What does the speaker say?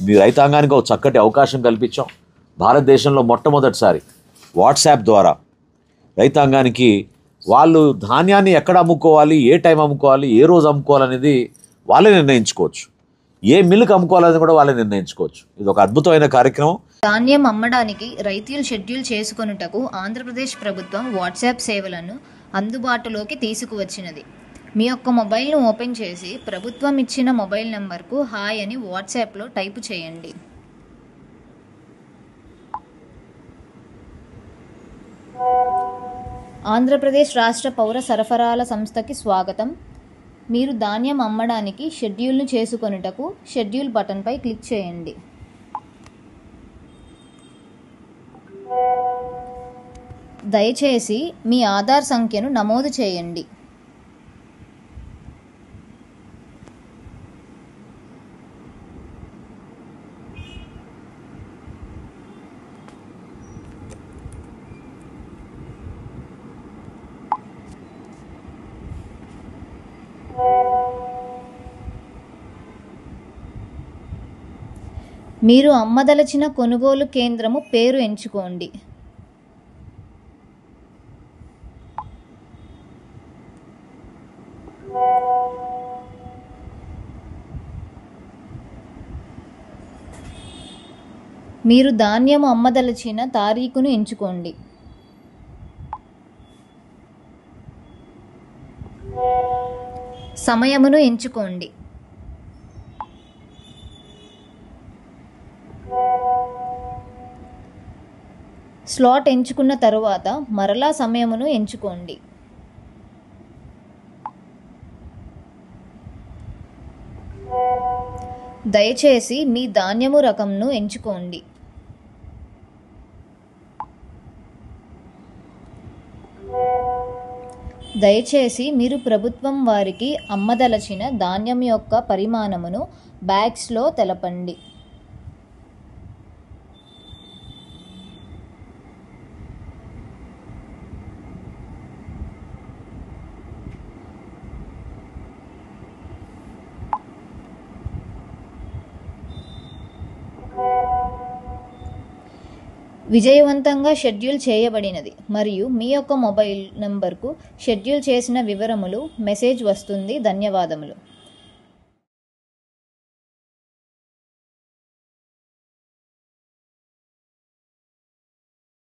మీ రైతాంగానికి ఒక చక్కటి అవకాశం కల్పించాం. భారతదేశంలో మొట్టమొదటిసారి వాట్సాప్ ద్వారా రైతాంగానికి వాళ్ళు ధాన్యాన్ని ఎక్కడ అమ్ముకోవాలి, ఏ టైం అమ్ముకోవాలి, ఏ రోజు అమ్ముకోవాలనేది వాళ్ళే నిర్ణయించుకోవచ్చు. ఏ మిల్లుకి అమ్ముకోవాలని కూడా వాళ్ళే నిర్ణయించుకోవచ్చు. ఇది ఒక అద్భుతమైన కార్యక్రమం. ధాన్యం అమ్మడానికి రైతులు షెడ్యూల్ చేసుకొనుటకు ఆంధ్రప్రదేశ్ ప్రభుత్వం వాట్సాప్ సేవలను అందుబాటులోకి తీసుకువచ్చినది. మీ యొక్క మొబైల్ను ఓపెన్ చేసి ప్రభుత్వం ఇచ్చిన మొబైల్ నెంబర్కు హాయ్ అని వాట్సాప్లో టైపు చేయండి. ఆంధ్రప్రదేశ్ రాష్ట్ర పౌర సరఫరాల సంస్థకి స్వాగతం. మీరు ధాన్యం అమ్మడానికి షెడ్యూల్ను చేసుకొనుటకు షెడ్యూల్ బటన్పై క్లిక్ చేయండి. దయచేసి మీ ఆధార్ సంఖ్యను నమోదు చేయండి. మీరు అమ్మదలచిన కొనుగోలు కేంద్రము పేరు ఎంచుకోండి. మీరు ధాన్యము అమ్మదలచిన తారీఖును ఎంచుకోండి. సమయమును ఎంచుకోండి. స్లాట్ ఎంచుకున్న తరువాత మరలా సమయమును ఎంచుకోండి. దయచేసి మీ ధాన్యము రకంను ఎంచుకోండి. దయచేసి మీరు ప్రభుత్వం వారికి అమ్మదలచిన ధాన్యం యొక్క పరిమాణమును బ్యాగ్స్లో తెలపండి. విజయవంతంగా షెడ్యూల్ చేయబడినది మరియు మీ యొక్క మొబైల్ నంబర్కు షెడ్యూల్ చేసిన వివరములు మెసేజ్ వస్తుంది. ధన్యవాదములు.